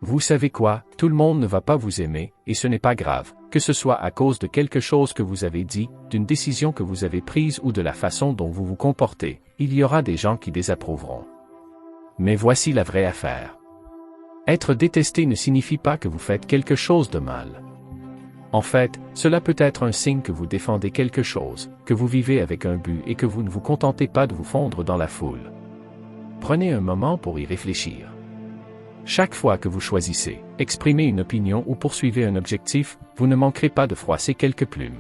Vous savez quoi, tout le monde ne va pas vous aimer, et ce n'est pas grave, que ce soit à cause de quelque chose que vous avez dit, d'une décision que vous avez prise ou de la façon dont vous vous comportez, il y aura des gens qui désapprouveront. Mais voici la vraie affaire. Être détesté ne signifie pas que vous faites quelque chose de mal. En fait, cela peut être un signe que vous défendez quelque chose, que vous vivez avec un but et que vous ne vous contentez pas de vous fondre dans la foule. Prenez un moment pour y réfléchir. Chaque fois que vous choisissez, exprimez une opinion ou poursuivez un objectif, vous ne manquerez pas de froisser quelques plumes.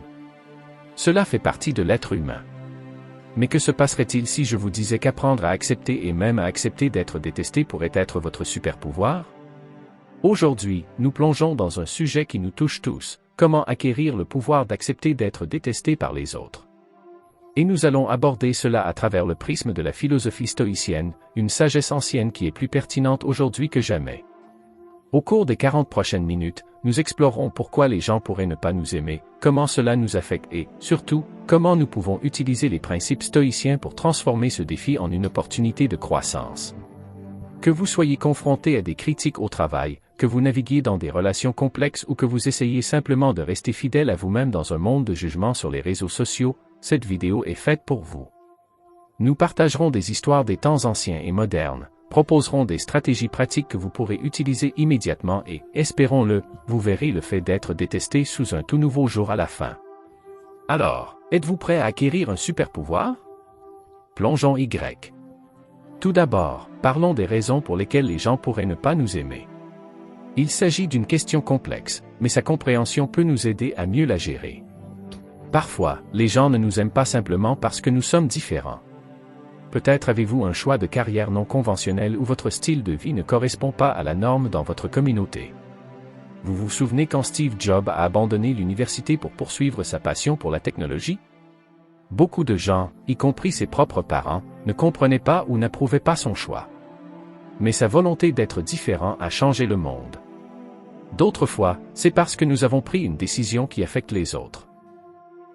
Cela fait partie de l'être humain. Mais que se passerait-il si je vous disais qu'apprendre à accepter et même à accepter d'être détesté pourrait être votre super pouvoir? Aujourd'hui, nous plongeons dans un sujet qui nous touche tous, comment acquérir le pouvoir d'accepter d'être détesté par les autres. Et nous allons aborder cela à travers le prisme de la philosophie stoïcienne, une sagesse ancienne qui est plus pertinente aujourd'hui que jamais. Au cours des 40 prochaines minutes, nous explorerons pourquoi les gens pourraient ne pas nous aimer, comment cela nous affecte et, surtout, comment nous pouvons utiliser les principes stoïciens pour transformer ce défi en une opportunité de croissance. Que vous soyez confronté à des critiques au travail, que vous naviguiez dans des relations complexes ou que vous essayez simplement de rester fidèle à vous-même dans un monde de jugement sur les réseaux sociaux, cette vidéo est faite pour vous. Nous partagerons des histoires des temps anciens et modernes, proposerons des stratégies pratiques que vous pourrez utiliser immédiatement et, espérons-le, vous verrez le fait d'être détesté sous un tout nouveau jour à la fin. Alors, êtes-vous prêt à acquérir un super pouvoir? Plongeons Y. Tout d'abord, parlons des raisons pour lesquelles les gens pourraient ne pas nous aimer. Il s'agit d'une question complexe, mais sa compréhension peut nous aider à mieux la gérer. Parfois, les gens ne nous aiment pas simplement parce que nous sommes différents. Peut-être avez-vous un choix de carrière non conventionnel ou votre style de vie ne correspond pas à la norme dans votre communauté. Vous vous souvenez quand Steve Jobs a abandonné l'université pour poursuivre sa passion pour la technologie? Beaucoup de gens, y compris ses propres parents, ne comprenaient pas ou n'approuvaient pas son choix. Mais sa volonté d'être différent a changé le monde. D'autres fois, c'est parce que nous avons pris une décision qui affecte les autres.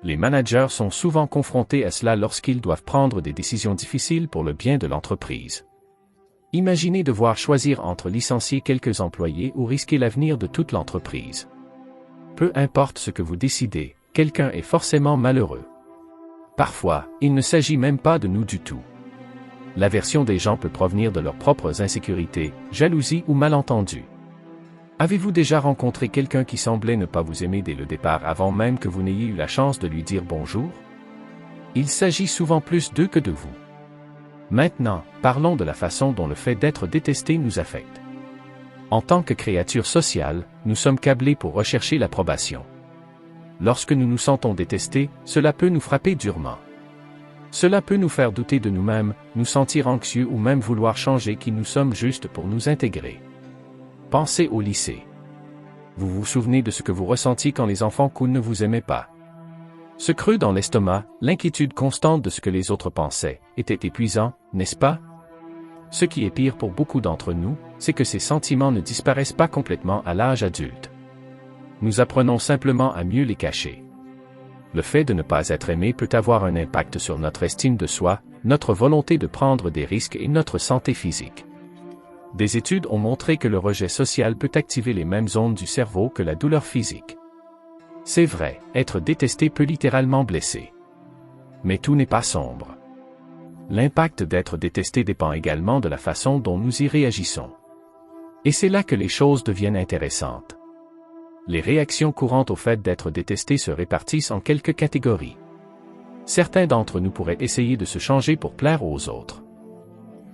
Les managers sont souvent confrontés à cela lorsqu'ils doivent prendre des décisions difficiles pour le bien de l'entreprise. Imaginez devoir choisir entre licencier quelques employés ou risquer l'avenir de toute l'entreprise. Peu importe ce que vous décidez, quelqu'un est forcément malheureux. Parfois, il ne s'agit même pas de nous du tout. L'aversion des gens peut provenir de leurs propres insécurités, jalousie ou malentendus. Avez-vous déjà rencontré quelqu'un qui semblait ne pas vous aimer dès le départ avant même que vous n'ayez eu la chance de lui dire bonjour? Il s'agit souvent plus d'eux que de vous. Maintenant, parlons de la façon dont le fait d'être détesté nous affecte. En tant que créatures sociales, nous sommes câblés pour rechercher l'approbation. Lorsque nous nous sentons détestés, cela peut nous frapper durement. Cela peut nous faire douter de nous-mêmes, nous sentir anxieux ou même vouloir changer qui nous sommes juste pour nous intégrer. Pensez au lycée. Vous vous souvenez de ce que vous ressentiez quand les enfants cool ne vous aimaient pas. Ce creux dans l'estomac, l'inquiétude constante de ce que les autres pensaient, était épuisant, n'est-ce pas? Ce qui est pire pour beaucoup d'entre nous, c'est que ces sentiments ne disparaissent pas complètement à l'âge adulte. Nous apprenons simplement à mieux les cacher. Le fait de ne pas être aimé peut avoir un impact sur notre estime de soi, notre volonté de prendre des risques et notre santé physique. Des études ont montré que le rejet social peut activer les mêmes zones du cerveau que la douleur physique. C'est vrai, être détesté peut littéralement blesser. Mais tout n'est pas sombre. L'impact d'être détesté dépend également de la façon dont nous y réagissons. Et c'est là que les choses deviennent intéressantes. Les réactions courantes au fait d'être détesté se répartissent en quelques catégories. Certains d'entre nous pourraient essayer de se changer pour plaire aux autres.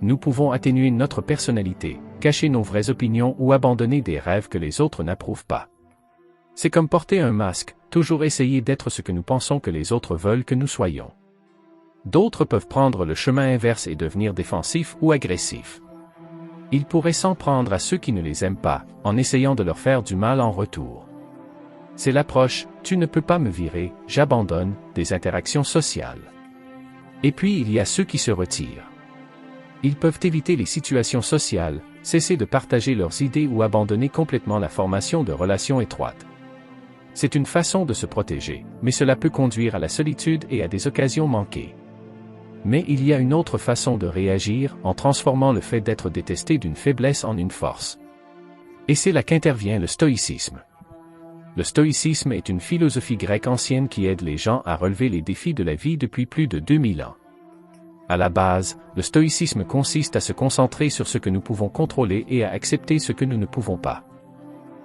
Nous pouvons atténuer notre personnalité, cacher nos vraies opinions ou abandonner des rêves que les autres n'approuvent pas. C'est comme porter un masque, toujours essayer d'être ce que nous pensons que les autres veulent que nous soyons. D'autres peuvent prendre le chemin inverse et devenir défensifs ou agressifs. Ils pourraient s'en prendre à ceux qui ne les aiment pas, en essayant de leur faire du mal en retour. C'est l'approche « tu ne peux pas me virer, j'abandonne » des interactions sociales. Et puis il y a ceux qui se retirent. Ils peuvent éviter les situations sociales, cesser de partager leurs idées ou abandonner complètement la formation de relations étroites. C'est une façon de se protéger, mais cela peut conduire à la solitude et à des occasions manquées. Mais il y a une autre façon de réagir, en transformant le fait d'être détesté d'une faiblesse en une force. Et c'est là qu'intervient le stoïcisme. Le stoïcisme est une philosophie grecque ancienne qui aide les gens à relever les défis de la vie depuis plus de 2000 ans. À la base, le stoïcisme consiste à se concentrer sur ce que nous pouvons contrôler et à accepter ce que nous ne pouvons pas.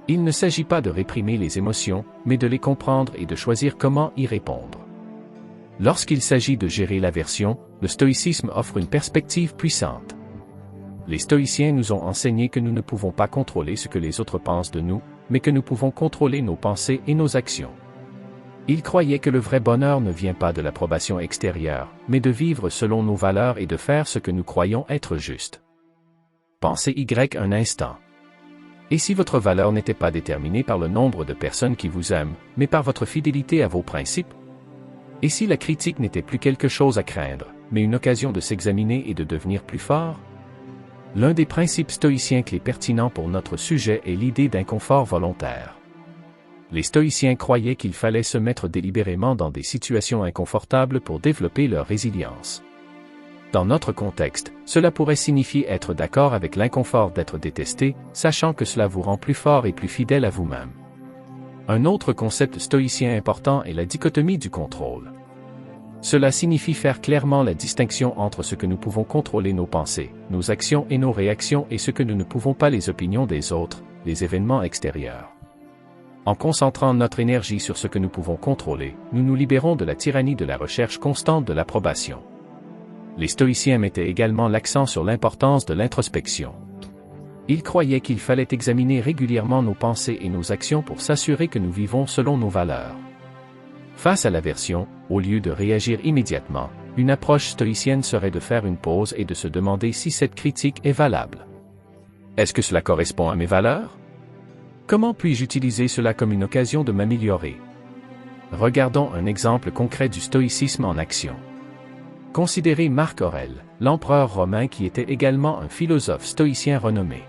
Il ne s'agit pas de réprimer les émotions, mais de les comprendre et de choisir comment y répondre. Lorsqu'il s'agit de gérer l'aversion, le stoïcisme offre une perspective puissante. Les stoïciens nous ont enseigné que nous ne pouvons pas contrôler ce que les autres pensent de nous, mais que nous pouvons contrôler nos pensées et nos actions. Ils croyaient que le vrai bonheur ne vient pas de l'approbation extérieure, mais de vivre selon nos valeurs et de faire ce que nous croyons être juste. Pensez un instant. Et si votre valeur n'était pas déterminée par le nombre de personnes qui vous aiment, mais par votre fidélité à vos principes? Et si la critique n'était plus quelque chose à craindre, mais une occasion de s'examiner et de devenir plus fort? L'un des principes stoïciens clés pertinents pour notre sujet est l'idée d'inconfort volontaire. Les stoïciens croyaient qu'il fallait se mettre délibérément dans des situations inconfortables pour développer leur résilience. Dans notre contexte, cela pourrait signifier être d'accord avec l'inconfort d'être détesté, sachant que cela vous rend plus fort et plus fidèle à vous-même. Un autre concept stoïcien important est la dichotomie du contrôle. Cela signifie faire clairement la distinction entre ce que nous pouvons contrôler nos pensées, nos actions et nos réactions et ce que nous ne pouvons pas les opinions des autres, les événements extérieurs. En concentrant notre énergie sur ce que nous pouvons contrôler, nous nous libérons de la tyrannie de la recherche constante de l'approbation. Les stoïciens mettaient également l'accent sur l'importance de l'introspection. Ils croyaient qu'il fallait examiner régulièrement nos pensées et nos actions pour s'assurer que nous vivons selon nos valeurs. Face à l'aversion, au lieu de réagir immédiatement, une approche stoïcienne serait de faire une pause et de se demander si cette critique est valable. Est-ce que cela correspond à mes valeurs? Comment puis-je utiliser cela comme une occasion de m'améliorer? Regardons un exemple concret du stoïcisme en action. Considérez Marc Aurèle, l'empereur romain qui était également un philosophe stoïcien renommé.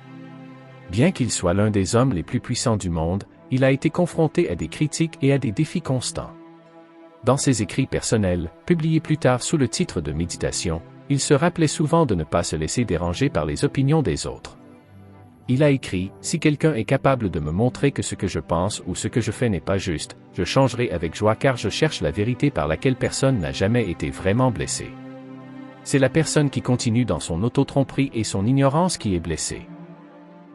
Bien qu'il soit l'un des hommes les plus puissants du monde, il a été confronté à des critiques et à des défis constants. Dans ses écrits personnels, publiés plus tard sous le titre de Méditation, il se rappelait souvent de ne pas se laisser déranger par les opinions des autres. Il a écrit « Si quelqu'un est capable de me montrer que ce que je pense ou ce que je fais n'est pas juste, je changerai avec joie car je cherche la vérité par laquelle personne n'a jamais été vraiment blessé. » C'est la personne qui continue dans son auto-tromperie et son ignorance qui est blessée.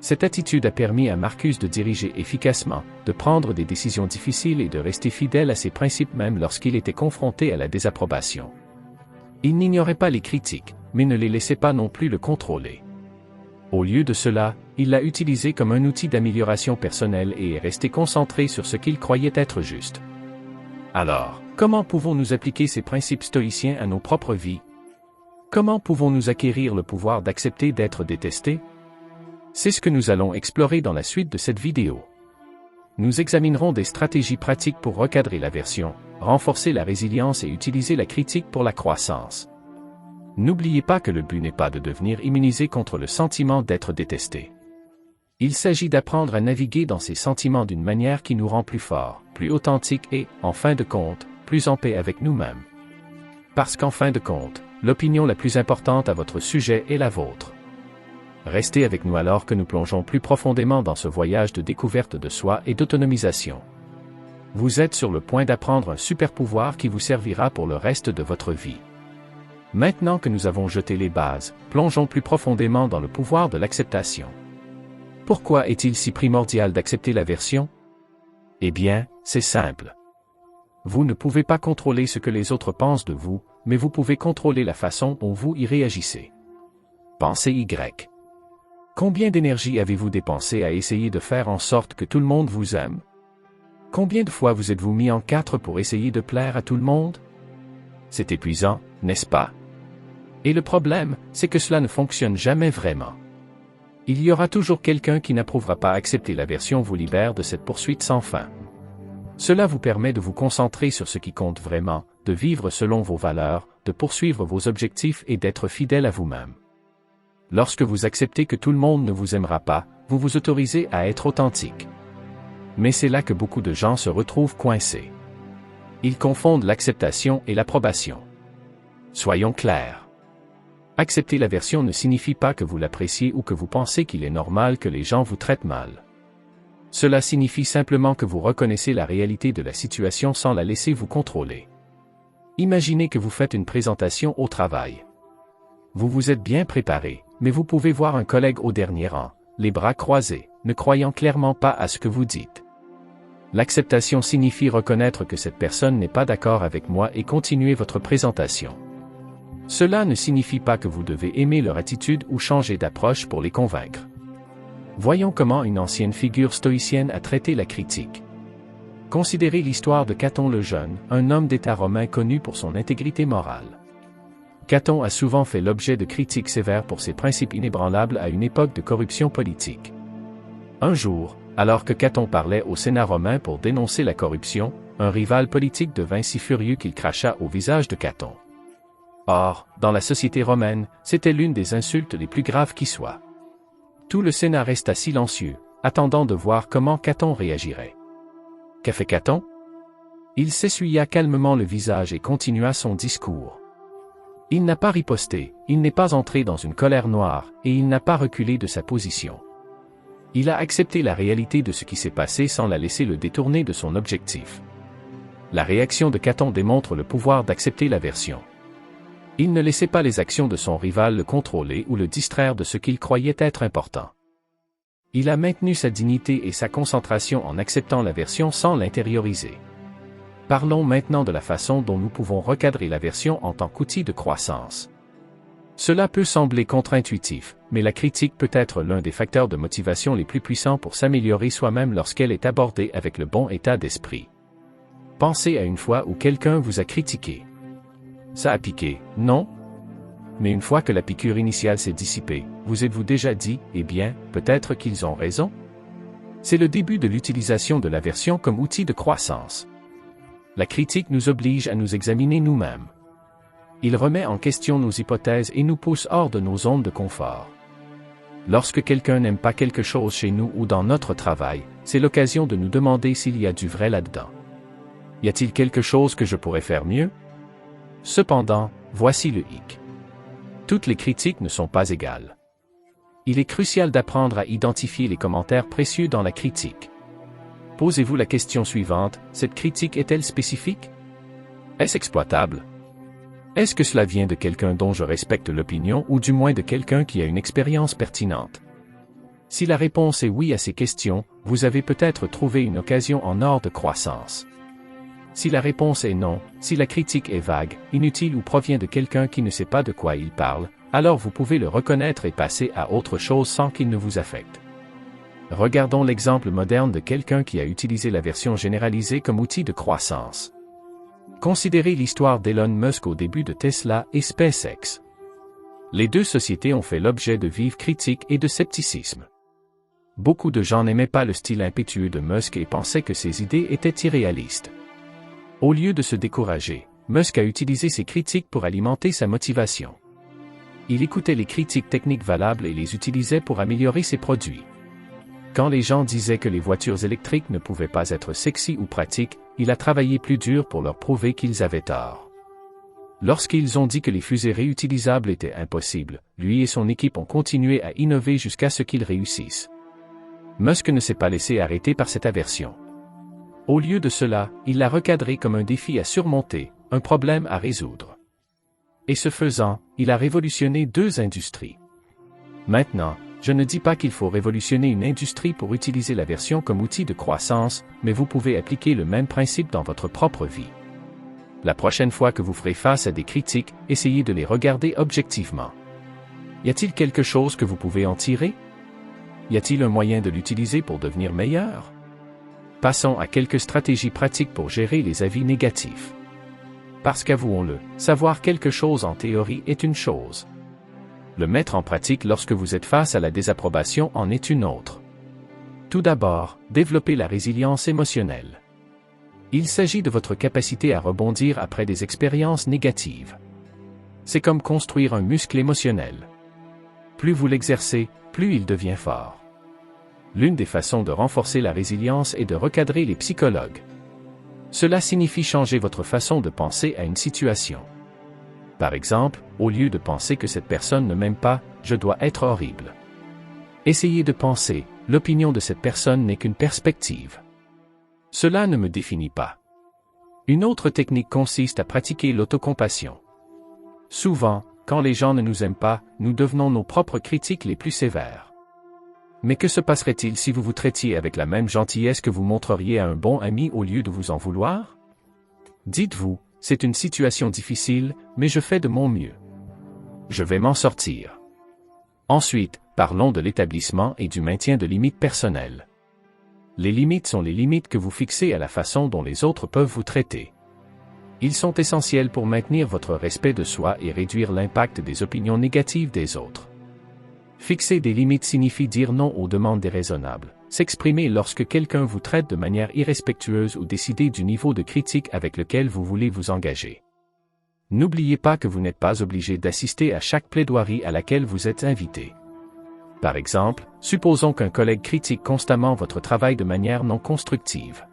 Cette attitude a permis à Marcus de diriger efficacement, de prendre des décisions difficiles et de rester fidèle à ses principes même lorsqu'il était confronté à la désapprobation. Il n'ignorait pas les critiques, mais ne les laissait pas non plus le contrôler. Au lieu de cela, il l'a utilisé comme un outil d'amélioration personnelle et est resté concentré sur ce qu'il croyait être juste. Alors, comment pouvons-nous appliquer ces principes stoïciens à nos propres vies? Comment pouvons-nous acquérir le pouvoir d'accepter d'être détestés? C'est ce que nous allons explorer dans la suite de cette vidéo. Nous examinerons des stratégies pratiques pour recadrer l'aversion, renforcer la résilience et utiliser la critique pour la croissance. N'oubliez pas que le but n'est pas de devenir immunisé contre le sentiment d'être détesté. Il s'agit d'apprendre à naviguer dans ces sentiments d'une manière qui nous rend plus forts, plus authentiques et, en fin de compte, plus en paix avec nous-mêmes. Parce qu'en fin de compte, l'opinion la plus importante à votre sujet est la vôtre. Restez avec nous alors que nous plongeons plus profondément dans ce voyage de découverte de soi et d'autonomisation. Vous êtes sur le point d'apprendre un super pouvoir qui vous servira pour le reste de votre vie. Maintenant que nous avons jeté les bases, plongeons plus profondément dans le pouvoir de l'acceptation. Pourquoi est-il si primordial d'accepter l'aversion? Eh bien, c'est simple. Vous ne pouvez pas contrôler ce que les autres pensent de vous, mais vous pouvez contrôler la façon dont vous y réagissez. Pensez Y. Combien d'énergie avez-vous dépensé à essayer de faire en sorte que tout le monde vous aime? Combien de fois vous êtes-vous mis en quatre pour essayer de plaire à tout le monde? C'est épuisant, n'est-ce pas? Et le problème, c'est que cela ne fonctionne jamais vraiment. Il y aura toujours quelqu'un qui n'approuvera pas. Accepter l'aversion vous libère de cette poursuite sans fin. Cela vous permet de vous concentrer sur ce qui compte vraiment, de vivre selon vos valeurs, de poursuivre vos objectifs et d'être fidèle à vous-même. Lorsque vous acceptez que tout le monde ne vous aimera pas, vous vous autorisez à être authentique. Mais c'est là que beaucoup de gens se retrouvent coincés. Ils confondent l'acceptation et l'approbation. Soyons clairs. Accepter l'aversion ne signifie pas que vous l'appréciez ou que vous pensez qu'il est normal que les gens vous traitent mal. Cela signifie simplement que vous reconnaissez la réalité de la situation sans la laisser vous contrôler. Imaginez que vous faites une présentation au travail. Vous vous êtes bien préparé, mais vous pouvez voir un collègue au dernier rang, les bras croisés, ne croyant clairement pas à ce que vous dites. L'acceptation signifie reconnaître que cette personne n'est pas d'accord avec moi et continuer votre présentation. Cela ne signifie pas que vous devez aimer leur attitude ou changer d'approche pour les convaincre. Voyons comment une ancienne figure stoïcienne a traité la critique. Considérez l'histoire de Caton le Jeune, un homme d'État romain connu pour son intégrité morale. Caton a souvent fait l'objet de critiques sévères pour ses principes inébranlables à une époque de corruption politique. Un jour, alors que Caton parlait au Sénat romain pour dénoncer la corruption, un rival politique devint si furieux qu'il cracha au visage de Caton. Or, dans la société romaine, c'était l'une des insultes les plus graves qui soient. Tout le Sénat resta silencieux, attendant de voir comment Caton réagirait. Qu'a fait Caton? Il s'essuya calmement le visage et continua son discours. Il n'a pas riposté, il n'est pas entré dans une colère noire, et il n'a pas reculé de sa position. Il a accepté la réalité de ce qui s'est passé sans la laisser le détourner de son objectif. La réaction de Caton démontre le pouvoir d'accepter l'aversion. Il ne laissait pas les actions de son rival le contrôler ou le distraire de ce qu'il croyait être important. Il a maintenu sa dignité et sa concentration en acceptant l'aversion sans l'intérioriser. Parlons maintenant de la façon dont nous pouvons recadrer l'aversion en tant qu'outil de croissance. Cela peut sembler contre-intuitif, mais la critique peut être l'un des facteurs de motivation les plus puissants pour s'améliorer soi-même lorsqu'elle est abordée avec le bon état d'esprit. Pensez à une fois où quelqu'un vous a critiqué. Ça a piqué, non? Mais une fois que la piqûre initiale s'est dissipée, vous êtes-vous déjà dit, eh bien, peut-être qu'ils ont raison? C'est le début de l'utilisation de l'aversion comme outil de croissance. La critique nous oblige à nous examiner nous-mêmes. Il remet en question nos hypothèses et nous pousse hors de nos zones de confort. Lorsque quelqu'un n'aime pas quelque chose chez nous ou dans notre travail, c'est l'occasion de nous demander s'il y a du vrai là-dedans. Y a-t-il quelque chose que je pourrais faire mieux? Cependant, voici le hic. Toutes les critiques ne sont pas égales. Il est crucial d'apprendre à identifier les commentaires précieux dans la critique. Posez-vous la question suivante, cette critique est-elle spécifique? Est-ce exploitable? Est-ce que cela vient de quelqu'un dont je respecte l'opinion ou du moins de quelqu'un qui a une expérience pertinente? Si la réponse est oui à ces questions, vous avez peut-être trouvé une occasion en or de croissance. Si la réponse est non, si la critique est vague, inutile ou provient de quelqu'un qui ne sait pas de quoi il parle, alors vous pouvez le reconnaître et passer à autre chose sans qu'il ne vous affecte. Regardons l'exemple moderne de quelqu'un qui a utilisé la version généralisée comme outil de croissance. Considérez l'histoire d'Elon Musk au début de Tesla et SpaceX. Les deux sociétés ont fait l'objet de vives critiques et de scepticisme. Beaucoup de gens n'aimaient pas le style impétueux de Musk et pensaient que ses idées étaient irréalistes. Au lieu de se décourager, Musk a utilisé ses critiques pour alimenter sa motivation. Il écoutait les critiques techniques valables et les utilisait pour améliorer ses produits. Quand les gens disaient que les voitures électriques ne pouvaient pas être sexy ou pratiques, il a travaillé plus dur pour leur prouver qu'ils avaient tort. Lorsqu'ils ont dit que les fusées réutilisables étaient impossibles, lui et son équipe ont continué à innover jusqu'à ce qu'ils réussissent. Musk ne s'est pas laissé arrêter par cette aversion. Au lieu de cela, il l'a recadré comme un défi à surmonter, un problème à résoudre. Et ce faisant, il a révolutionné deux industries. Maintenant, je ne dis pas qu'il faut révolutionner une industrie pour utiliser l'aversion comme outil de croissance, mais vous pouvez appliquer le même principe dans votre propre vie. La prochaine fois que vous ferez face à des critiques, essayez de les regarder objectivement. Y a-t-il quelque chose que vous pouvez en tirer? Y a-t-il un moyen de l'utiliser pour devenir meilleur? Passons à quelques stratégies pratiques pour gérer les avis négatifs. Parce qu'avouons-le, savoir quelque chose en théorie est une chose. Le mettre en pratique lorsque vous êtes face à la désapprobation en est une autre. Tout d'abord, développez la résilience émotionnelle. Il s'agit de votre capacité à rebondir après des expériences négatives. C'est comme construire un muscle émotionnel. Plus vous l'exercez, plus il devient fort. L'une des façons de renforcer la résilience est de recadrer les psychologues. Cela signifie changer votre façon de penser à une situation. Par exemple, au lieu de penser que cette personne ne m'aime pas, je dois être horrible. Essayez de penser, l'opinion de cette personne n'est qu'une perspective. Cela ne me définit pas. Une autre technique consiste à pratiquer l'autocompassion. Souvent, quand les gens ne nous aiment pas, nous devenons nos propres critiques les plus sévères. Mais que se passerait-il si vous vous traitiez avec la même gentillesse que vous montreriez à un bon ami au lieu de vous en vouloir? Dites-vous, c'est une situation difficile, mais je fais de mon mieux. Je vais m'en sortir. Ensuite, parlons de l'établissement et du maintien de limites personnelles. Les limites sont les limites que vous fixez à la façon dont les autres peuvent vous traiter. Ils sont essentiels pour maintenir votre respect de soi et réduire l'impact des opinions négatives des autres. Fixer des limites signifie dire non aux demandes déraisonnables, s'exprimer lorsque quelqu'un vous traite de manière irrespectueuse ou décider du niveau de critique avec lequel vous voulez vous engager. N'oubliez pas que vous n'êtes pas obligé d'assister à chaque plaidoirie à laquelle vous êtes invité. Par exemple, supposons qu'un collègue critique constamment votre travail de manière non constructive.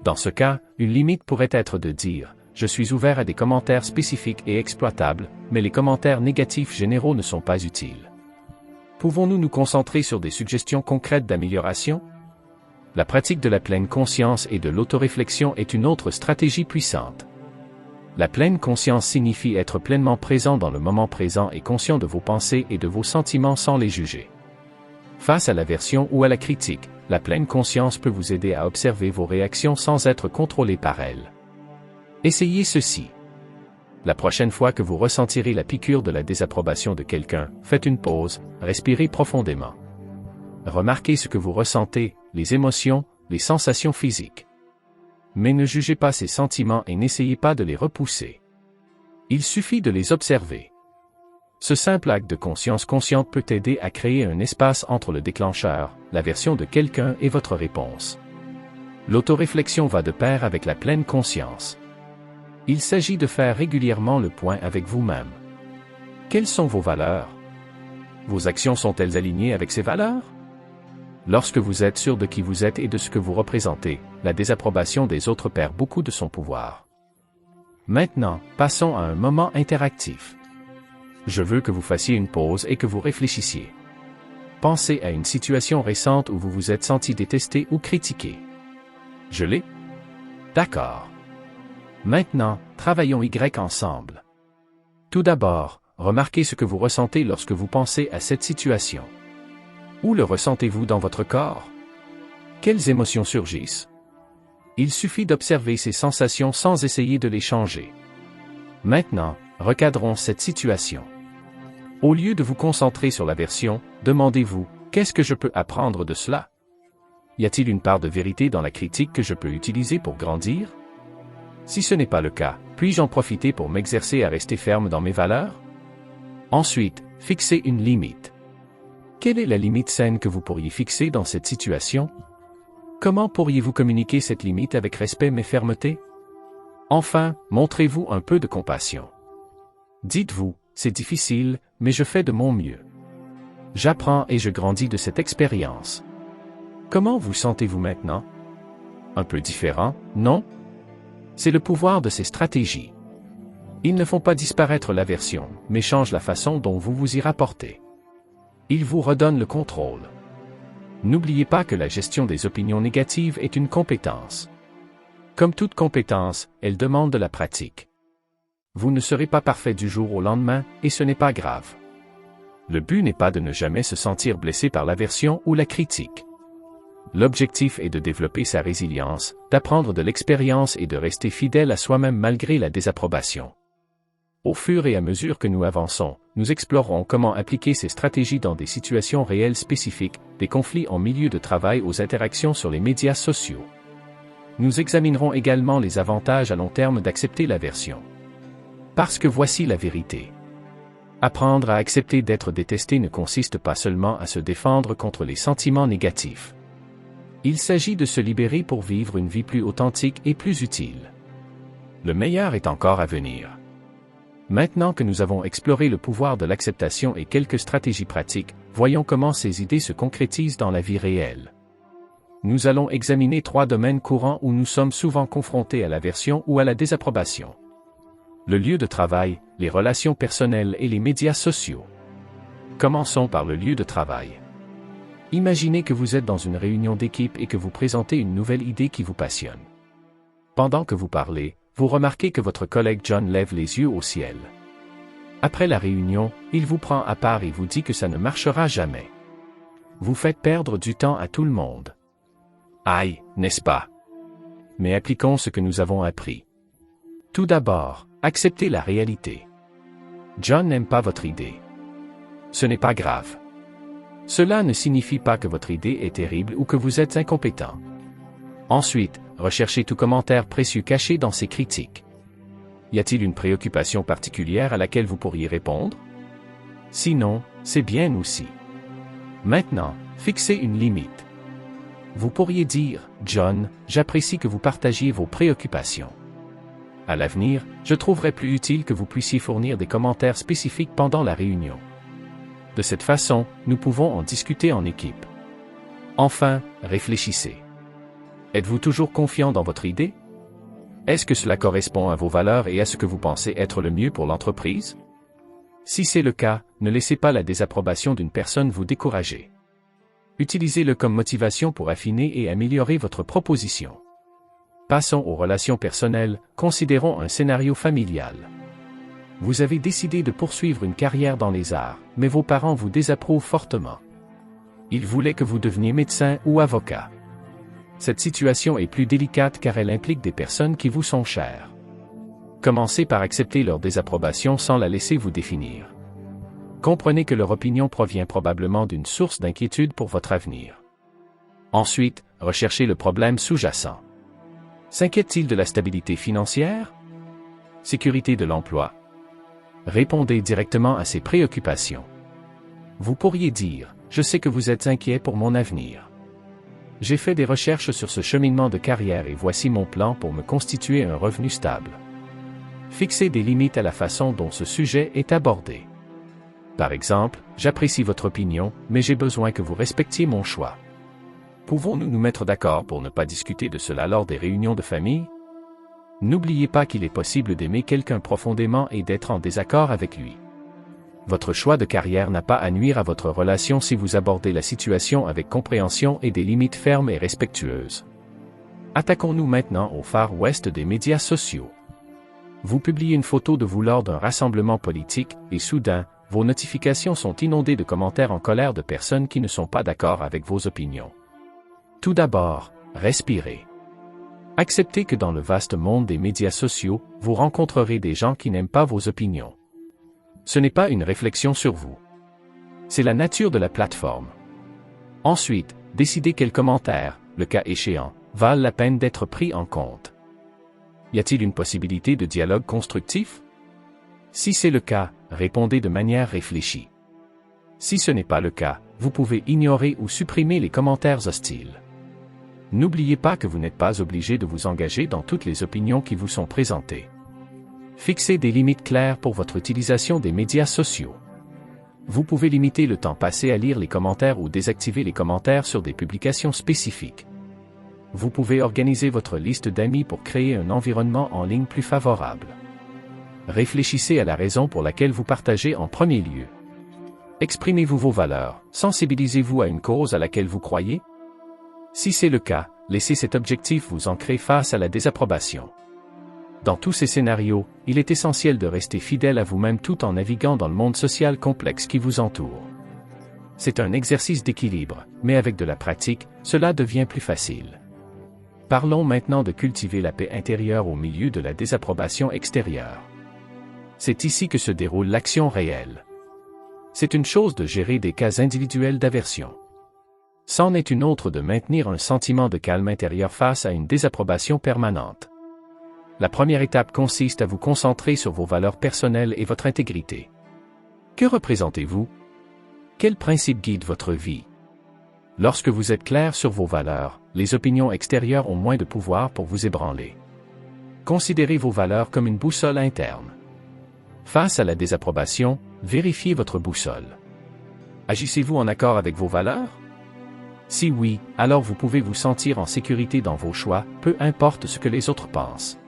Dans ce cas, une limite pourrait être de dire « Je suis ouvert à des commentaires spécifiques et exploitables, mais les commentaires négatifs généraux ne sont pas utiles. » Pouvons-nous nous concentrer sur des suggestions concrètes d'amélioration? La pratique de la pleine conscience et de l'autoréflexion est une autre stratégie puissante. La pleine conscience signifie être pleinement présent dans le moment présent et conscient de vos pensées et de vos sentiments sans les juger. Face à l'aversion ou à la critique, la pleine conscience peut vous aider à observer vos réactions sans être contrôlé par elles. Essayez ceci. La prochaine fois que vous ressentirez la piqûre de la désapprobation de quelqu'un, faites une pause, respirez profondément. Remarquez ce que vous ressentez, les émotions, les sensations physiques. Mais ne jugez pas ces sentiments et n'essayez pas de les repousser. Il suffit de les observer. Ce simple acte de conscience consciente peut aider à créer un espace entre le déclencheur, l'aversion de quelqu'un et votre réponse. L'autoréflexion va de pair avec la pleine conscience. Il s'agit de faire régulièrement le point avec vous-même. Quelles sont vos valeurs? Vos actions sont-elles alignées avec ces valeurs? Lorsque vous êtes sûr de qui vous êtes et de ce que vous représentez, la désapprobation des autres perd beaucoup de son pouvoir. Maintenant, passons à un moment interactif. Je veux que vous fassiez une pause et que vous réfléchissiez. Pensez à une situation récente où vous vous êtes senti détesté ou critiqué. Je l'ai? D'accord. Maintenant, travaillons Y ensemble. Tout d'abord, remarquez ce que vous ressentez lorsque vous pensez à cette situation. Où le ressentez-vous dans votre corps? Quelles émotions surgissent? Il suffit d'observer ces sensations sans essayer de les changer. Maintenant, recadrons cette situation. Au lieu de vous concentrer sur l'aversion, demandez-vous, qu'est-ce que je peux apprendre de cela? Y a-t-il une part de vérité dans la critique que je peux utiliser pour grandir? Si ce n'est pas le cas, puis-je en profiter pour m'exercer à rester ferme dans mes valeurs? Ensuite, fixez une limite. Quelle est la limite saine que vous pourriez fixer dans cette situation? Comment pourriez-vous communiquer cette limite avec respect mais fermeté? Enfin, montrez-vous un peu de compassion. Dites-vous, c'est difficile, mais je fais de mon mieux. J'apprends et je grandis de cette expérience. Comment vous sentez-vous maintenant? Un peu différent, non? C'est le pouvoir de ces stratégies. Ils ne font pas disparaître l'aversion, mais changent la façon dont vous vous y rapportez. Ils vous redonnent le contrôle. N'oubliez pas que la gestion des opinions négatives est une compétence. Comme toute compétence, elle demande de la pratique. Vous ne serez pas parfait du jour au lendemain, et ce n'est pas grave. Le but n'est pas de ne jamais se sentir blessé par l'aversion ou la critique. L'objectif est de développer sa résilience, d'apprendre de l'expérience et de rester fidèle à soi-même malgré la désapprobation. Au fur et à mesure que nous avançons, nous explorerons comment appliquer ces stratégies dans des situations réelles spécifiques, des conflits en milieu de travail aux interactions sur les médias sociaux. Nous examinerons également les avantages à long terme d'accepter l'aversion. Parce que voici la vérité. Apprendre à accepter d'être détesté ne consiste pas seulement à se défendre contre les sentiments négatifs. Il s'agit de se libérer pour vivre une vie plus authentique et plus utile. Le meilleur est encore à venir. Maintenant que nous avons exploré le pouvoir de l'acceptation et quelques stratégies pratiques, voyons comment ces idées se concrétisent dans la vie réelle. Nous allons examiner 3 domaines courants où nous sommes souvent confrontés à l'aversion ou à la désapprobation. Le lieu de travail, les relations personnelles et les médias sociaux. Commençons par le lieu de travail. Imaginez que vous êtes dans une réunion d'équipe et que vous présentez une nouvelle idée qui vous passionne. Pendant que vous parlez, vous remarquez que votre collègue John lève les yeux au ciel. Après la réunion, il vous prend à part et vous dit que ça ne marchera jamais. Vous faites perdre du temps à tout le monde. Aïe, n'est-ce pas? Mais appliquons ce que nous avons appris. Tout d'abord, acceptez la réalité. John n'aime pas votre idée. Ce n'est pas grave. Cela ne signifie pas que votre idée est terrible ou que vous êtes incompétent. Ensuite, recherchez tout commentaire précieux caché dans ces critiques. Y a-t-il une préoccupation particulière à laquelle vous pourriez répondre? Sinon, c'est bien aussi. Maintenant, fixez une limite. Vous pourriez dire, John, j'apprécie que vous partagiez vos préoccupations. À l'avenir, je trouverais plus utile que vous puissiez fournir des commentaires spécifiques pendant la réunion. De cette façon, nous pouvons en discuter en équipe. Enfin, réfléchissez. Êtes-vous toujours confiant dans votre idée? Est-ce que cela correspond à vos valeurs et à ce que vous pensez être le mieux pour l'entreprise? Si c'est le cas, ne laissez pas la désapprobation d'une personne vous décourager. Utilisez-le comme motivation pour affiner et améliorer votre proposition. Passons aux relations personnelles, considérons un scénario familial. Vous avez décidé de poursuivre une carrière dans les arts, mais vos parents vous désapprouvent fortement. Ils voulaient que vous deveniez médecin ou avocat. Cette situation est plus délicate car elle implique des personnes qui vous sont chères. Commencez par accepter leur désapprobation sans la laisser vous définir. Comprenez que leur opinion provient probablement d'une source d'inquiétude pour votre avenir. Ensuite, recherchez le problème sous-jacent. S'inquiète-t-il de la stabilité financière? Sécurité de l'emploi? Répondez directement à ces préoccupations. Vous pourriez dire, je sais que vous êtes inquiet pour mon avenir. J'ai fait des recherches sur ce cheminement de carrière et voici mon plan pour me constituer un revenu stable. Fixez des limites à la façon dont ce sujet est abordé. Par exemple, j'apprécie votre opinion, mais j'ai besoin que vous respectiez mon choix. Pouvons-nous nous mettre d'accord pour ne pas discuter de cela lors des réunions de famille? N'oubliez pas qu'il est possible d'aimer quelqu'un profondément et d'être en désaccord avec lui. Votre choix de carrière n'a pas à nuire à votre relation si vous abordez la situation avec compréhension et des limites fermes et respectueuses. Attaquons-nous maintenant au Far West des médias sociaux. Vous publiez une photo de vous lors d'un rassemblement politique, et soudain, vos notifications sont inondées de commentaires en colère de personnes qui ne sont pas d'accord avec vos opinions. Tout d'abord, respirez. Acceptez que dans le vaste monde des médias sociaux, vous rencontrerez des gens qui n'aiment pas vos opinions. Ce n'est pas une réflexion sur vous. C'est la nature de la plateforme. Ensuite, décidez quels commentaires, le cas échéant, valent la peine d'être pris en compte. Y a-t-il une possibilité de dialogue constructif? Si c'est le cas, répondez de manière réfléchie. Si ce n'est pas le cas, vous pouvez ignorer ou supprimer les commentaires hostiles. N'oubliez pas que vous n'êtes pas obligé de vous engager dans toutes les opinions qui vous sont présentées. Fixez des limites claires pour votre utilisation des médias sociaux. Vous pouvez limiter le temps passé à lire les commentaires ou désactiver les commentaires sur des publications spécifiques. Vous pouvez organiser votre liste d'amis pour créer un environnement en ligne plus favorable. Réfléchissez à la raison pour laquelle vous partagez en premier lieu. Exprimez-vous vos valeurs, sensibilisez-vous à une cause à laquelle vous croyez? Si c'est le cas, laissez cet objectif vous ancrer face à la désapprobation. Dans tous ces scénarios, il est essentiel de rester fidèle à vous-même tout en naviguant dans le monde social complexe qui vous entoure. C'est un exercice d'équilibre, mais avec de la pratique, cela devient plus facile. Parlons maintenant de cultiver la paix intérieure au milieu de la désapprobation extérieure. C'est ici que se déroule l'action réelle. C'est une chose de gérer des cas individuels d'aversion. C'en est une autre de maintenir un sentiment de calme intérieur face à une désapprobation permanente. La première étape consiste à vous concentrer sur vos valeurs personnelles et votre intégrité. Que représentez-vous? Quels principes guident votre vie? Lorsque vous êtes clair sur vos valeurs, les opinions extérieures ont moins de pouvoir pour vous ébranler. Considérez vos valeurs comme une boussole interne. Face à la désapprobation, vérifiez votre boussole. Agissez-vous en accord avec vos valeurs? Si oui, alors vous pouvez vous sentir en sécurité dans vos choix, peu importe ce que les autres pensent.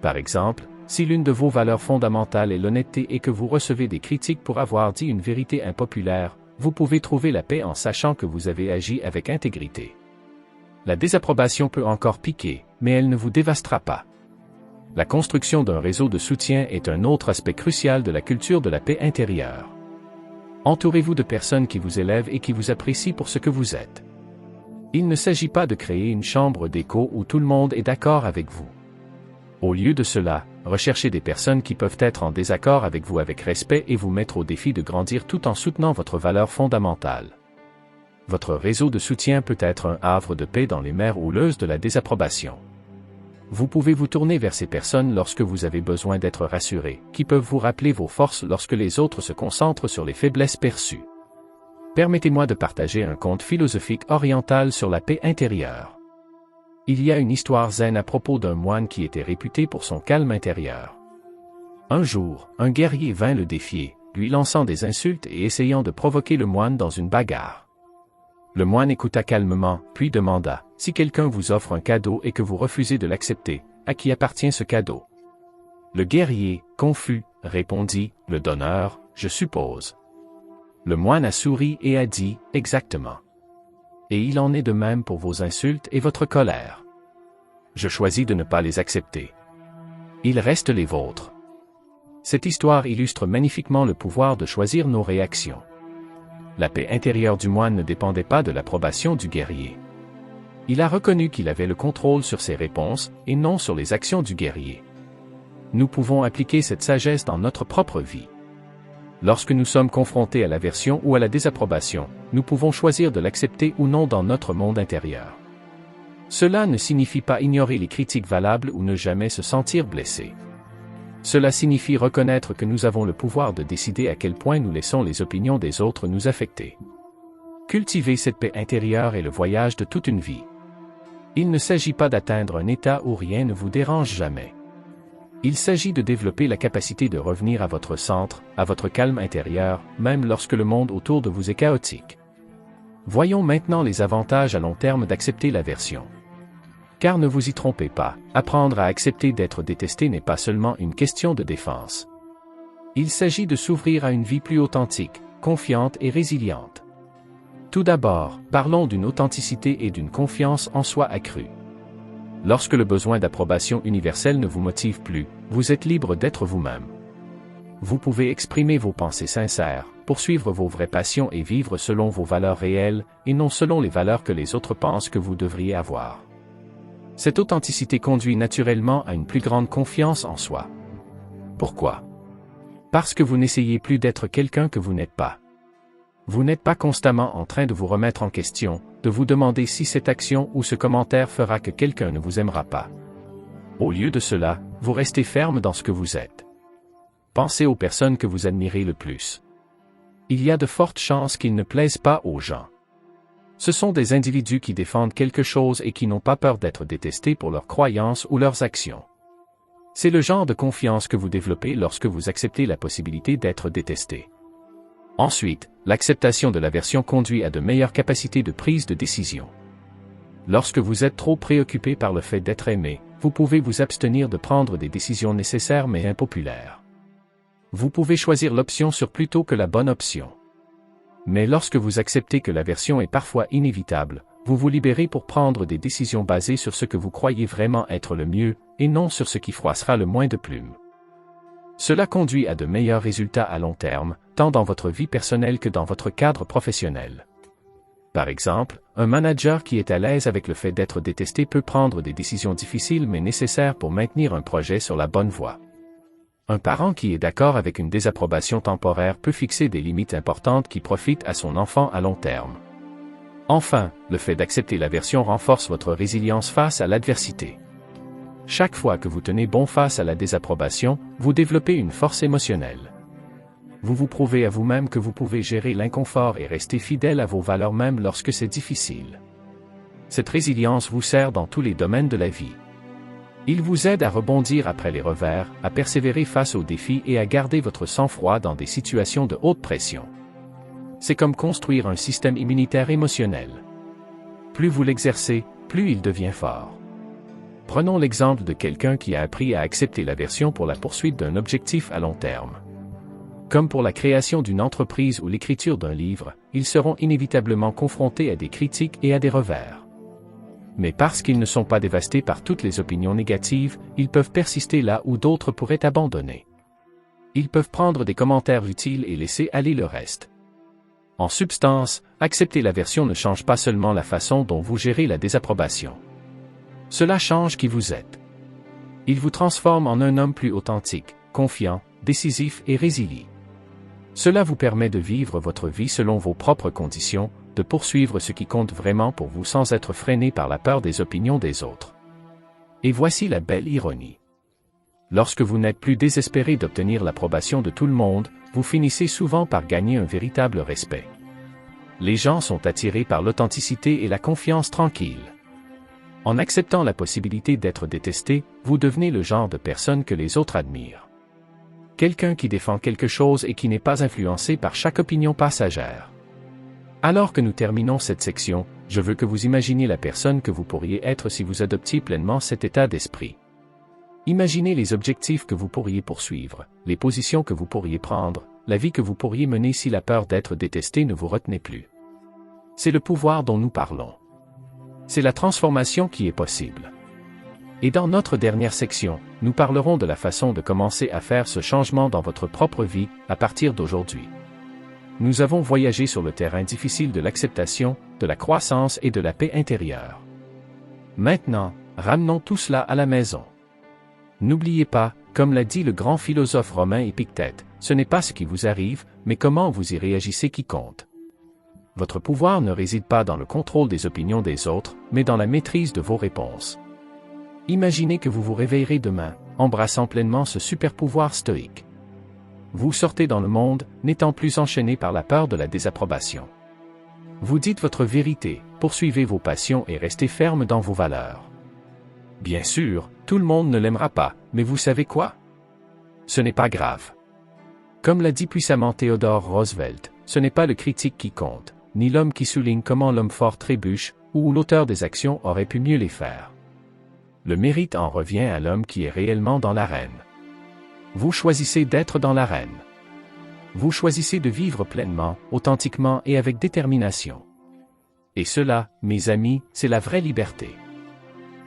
Par exemple, si l'une de vos valeurs fondamentales est l'honnêteté et que vous recevez des critiques pour avoir dit une vérité impopulaire, vous pouvez trouver la paix en sachant que vous avez agi avec intégrité. La désapprobation peut encore piquer, mais elle ne vous dévastera pas. La construction d'un réseau de soutien est un autre aspect crucial de la culture de la paix intérieure. Entourez-vous de personnes qui vous élèvent et qui vous apprécient pour ce que vous êtes. Il ne s'agit pas de créer une chambre d'écho où tout le monde est d'accord avec vous. Au lieu de cela, recherchez des personnes qui peuvent être en désaccord avec vous avec respect et vous mettre au défi de grandir tout en soutenant votre valeur fondamentale. Votre réseau de soutien peut être un havre de paix dans les mers houleuses de la désapprobation. Vous pouvez vous tourner vers ces personnes lorsque vous avez besoin d'être rassuré, qui peuvent vous rappeler vos forces lorsque les autres se concentrent sur les faiblesses perçues. Permettez-moi de partager un conte philosophique oriental sur la paix intérieure. Il y a une histoire zen à propos d'un moine qui était réputé pour son calme intérieur. Un jour, un guerrier vint le défier, lui lançant des insultes et essayant de provoquer le moine dans une bagarre. Le moine écouta calmement, puis demanda, « Si quelqu'un vous offre un cadeau et que vous refusez de l'accepter, à qui appartient ce cadeau ?» Le guerrier, confus, répondit, « Le donneur, je suppose. » Le moine a souri et a dit, « Exactement. Et il en est de même pour vos insultes et votre colère. Je choisis de ne pas les accepter. Ils restent les vôtres. » Cette histoire illustre magnifiquement le pouvoir de choisir nos réactions. La paix intérieure du moine ne dépendait pas de l'approbation du guerrier. Il a reconnu qu'il avait le contrôle sur ses réponses, et non sur les actions du guerrier. Nous pouvons appliquer cette sagesse dans notre propre vie. Lorsque nous sommes confrontés à l'aversion ou à la désapprobation, nous pouvons choisir de l'accepter ou non dans notre monde intérieur. Cela ne signifie pas ignorer les critiques valables ou ne jamais se sentir blessé. Cela signifie reconnaître que nous avons le pouvoir de décider à quel point nous laissons les opinions des autres nous affecter. Cultiver cette paix intérieure est le voyage de toute une vie. Il ne s'agit pas d'atteindre un état où rien ne vous dérange jamais. Il s'agit de développer la capacité de revenir à votre centre, à votre calme intérieur, même lorsque le monde autour de vous est chaotique. Voyons maintenant les avantages à long terme d'accepter l'aversion. Car ne vous y trompez pas, apprendre à accepter d'être détesté n'est pas seulement une question de défense. Il s'agit de s'ouvrir à une vie plus authentique, confiante et résiliente. Tout d'abord, parlons d'une authenticité et d'une confiance en soi accrue. Lorsque le besoin d'approbation universelle ne vous motive plus, vous êtes libre d'être vous-même. Vous pouvez exprimer vos pensées sincères, poursuivre vos vraies passions et vivre selon vos valeurs réelles, et non selon les valeurs que les autres pensent que vous devriez avoir. Cette authenticité conduit naturellement à une plus grande confiance en soi. Pourquoi? Parce que vous n'essayez plus d'être quelqu'un que vous n'êtes pas. Vous n'êtes pas constamment en train de vous remettre en question, de vous demander si cette action ou ce commentaire fera que quelqu'un ne vous aimera pas. Au lieu de cela, vous restez ferme dans ce que vous êtes. Pensez aux personnes que vous admirez le plus. Il y a de fortes chances qu'ils ne plaisent pas aux gens. Ce sont des individus qui défendent quelque chose et qui n'ont pas peur d'être détestés pour leurs croyances ou leurs actions. C'est le genre de confiance que vous développez lorsque vous acceptez la possibilité d'être détesté. Ensuite, l'acceptation de l'aversion conduit à de meilleures capacités de prise de décision. Lorsque vous êtes trop préoccupé par le fait d'être aimé, vous pouvez vous abstenir de prendre des décisions nécessaires mais impopulaires. Vous pouvez choisir l'option sûre plutôt que la bonne option. Mais lorsque vous acceptez que l'aversion est parfois inévitable, vous vous libérez pour prendre des décisions basées sur ce que vous croyez vraiment être le mieux, et non sur ce qui froissera le moins de plumes. Cela conduit à de meilleurs résultats à long terme, tant dans votre vie personnelle que dans votre cadre professionnel. Par exemple, un manager qui est à l'aise avec le fait d'être détesté peut prendre des décisions difficiles mais nécessaires pour maintenir un projet sur la bonne voie. Un parent qui est d'accord avec une désapprobation temporaire peut fixer des limites importantes qui profitent à son enfant à long terme. Enfin, le fait d'accepter l'aversion renforce votre résilience face à l'adversité. Chaque fois que vous tenez bon face à la désapprobation, vous développez une force émotionnelle. Vous vous prouvez à vous-même que vous pouvez gérer l'inconfort et rester fidèle à vos valeurs même lorsque c'est difficile. Cette résilience vous sert dans tous les domaines de la vie. Il vous aide à rebondir après les revers, à persévérer face aux défis et à garder votre sang-froid dans des situations de haute pression. C'est comme construire un système immunitaire émotionnel. Plus vous l'exercez, plus il devient fort. Prenons l'exemple de quelqu'un qui a appris à accepter l'aversion pour la poursuite d'un objectif à long terme. Comme pour la création d'une entreprise ou l'écriture d'un livre, ils seront inévitablement confrontés à des critiques et à des revers. Mais parce qu'ils ne sont pas dévastés par toutes les opinions négatives, ils peuvent persister là où d'autres pourraient abandonner. Ils peuvent prendre des commentaires utiles et laisser aller le reste. En substance, accepter l'aversion ne change pas seulement la façon dont vous gérez la désapprobation. Cela change qui vous êtes. Il vous transforme en un homme plus authentique, confiant, décisif et résilient. Cela vous permet de vivre votre vie selon vos propres conditions, de poursuivre ce qui compte vraiment pour vous sans être freiné par la peur des opinions des autres. Et voici la belle ironie. Lorsque vous n'êtes plus désespéré d'obtenir l'approbation de tout le monde, vous finissez souvent par gagner un véritable respect. Les gens sont attirés par l'authenticité et la confiance tranquille. En acceptant la possibilité d'être détesté, vous devenez le genre de personne que les autres admirent. Quelqu'un qui défend quelque chose et qui n'est pas influencé par chaque opinion passagère. Alors que nous terminons cette section, je veux que vous imaginiez la personne que vous pourriez être si vous adoptiez pleinement cet état d'esprit. Imaginez les objectifs que vous pourriez poursuivre, les positions que vous pourriez prendre, la vie que vous pourriez mener si la peur d'être détesté ne vous retenait plus. C'est le pouvoir dont nous parlons. C'est la transformation qui est possible. Et dans notre dernière section, nous parlerons de la façon de commencer à faire ce changement dans votre propre vie, à partir d'aujourd'hui. Nous avons voyagé sur le terrain difficile de l'acceptation, de la croissance et de la paix intérieure. Maintenant, ramenons tout cela à la maison. N'oubliez pas, comme l'a dit le grand philosophe romain Épictète, ce n'est pas ce qui vous arrive, mais comment vous y réagissez qui compte. Votre pouvoir ne réside pas dans le contrôle des opinions des autres, mais dans la maîtrise de vos réponses. Imaginez que vous vous réveillerez demain, embrassant pleinement ce super pouvoir stoïque. Vous sortez dans le monde, n'étant plus enchaîné par la peur de la désapprobation. Vous dites votre vérité, poursuivez vos passions et restez ferme dans vos valeurs. Bien sûr, tout le monde ne l'aimera pas, mais vous savez quoi? Ce n'est pas grave. Comme l'a dit puissamment Theodore Roosevelt, ce n'est pas le critique qui compte, ni l'homme qui souligne comment l'homme fort trébuche, ou l'auteur des actions aurait pu mieux les faire. Le mérite en revient à l'homme qui est réellement dans l'arène. Vous choisissez d'être dans l'arène. Vous choisissez de vivre pleinement, authentiquement et avec détermination. Et cela, mes amis, c'est la vraie liberté.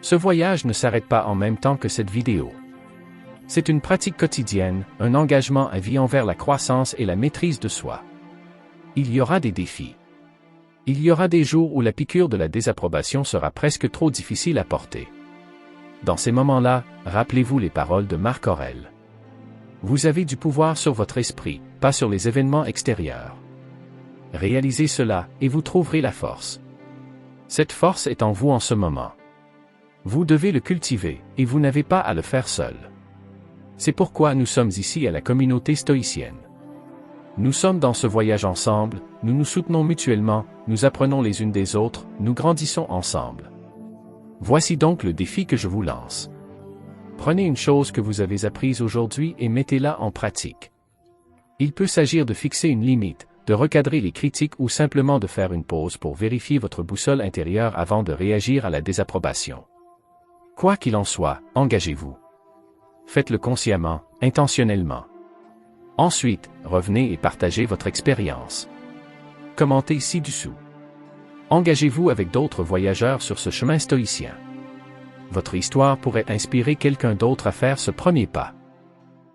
Ce voyage ne s'arrête pas en même temps que cette vidéo. C'est une pratique quotidienne, un engagement à vie envers la croissance et la maîtrise de soi. Il y aura des défis. Il y aura des jours où la piqûre de la désapprobation sera presque trop difficile à porter. Dans ces moments-là, rappelez-vous les paroles de Marc Aurèle. Vous avez du pouvoir sur votre esprit, pas sur les événements extérieurs. Réalisez cela, et vous trouverez la force. Cette force est en vous en ce moment. Vous devez le cultiver, et vous n'avez pas à le faire seul. C'est pourquoi nous sommes ici à la communauté stoïcienne. Nous sommes dans ce voyage ensemble, nous nous soutenons mutuellement, nous apprenons les unes des autres, nous grandissons ensemble. Voici donc le défi que je vous lance. Prenez une chose que vous avez apprise aujourd'hui et mettez-la en pratique. Il peut s'agir de fixer une limite, de recadrer les critiques ou simplement de faire une pause pour vérifier votre boussole intérieure avant de réagir à la désapprobation. Quoi qu'il en soit, engagez-vous. Faites-le consciemment, intentionnellement. Ensuite, revenez et partagez votre expérience. Commentez ci-dessous. Engagez-vous avec d'autres voyageurs sur ce chemin stoïcien. Votre histoire pourrait inspirer quelqu'un d'autre à faire ce premier pas.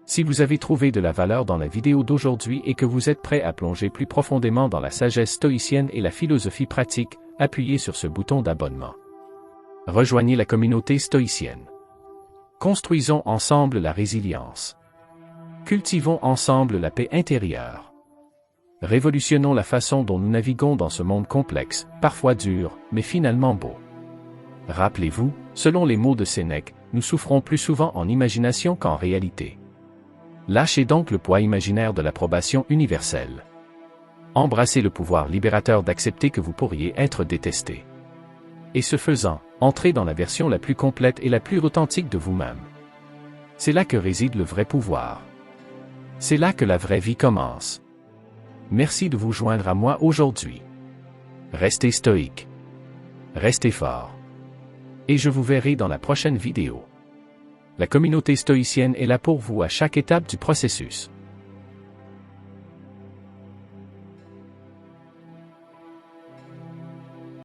Si vous avez trouvé de la valeur dans la vidéo d'aujourd'hui et que vous êtes prêt à plonger plus profondément dans la sagesse stoïcienne et la philosophie pratique, appuyez sur ce bouton d'abonnement. Rejoignez la communauté stoïcienne. Construisons ensemble la résilience. Cultivons ensemble la paix intérieure. Révolutionnons la façon dont nous naviguons dans ce monde complexe, parfois dur, mais finalement beau. Rappelez-vous, selon les mots de Sénèque, nous souffrons plus souvent en imagination qu'en réalité. Lâchez donc le poids imaginaire de l'approbation universelle. Embrassez le pouvoir libérateur d'accepter que vous pourriez être détesté. Et ce faisant, entrez dans la version la plus complète et la plus authentique de vous-même. C'est là que réside le vrai pouvoir. C'est là que la vraie vie commence. Merci de vous joindre à moi aujourd'hui. Restez stoïque. Restez fort. Et je vous verrai dans la prochaine vidéo. La communauté stoïcienne est là pour vous à chaque étape du processus.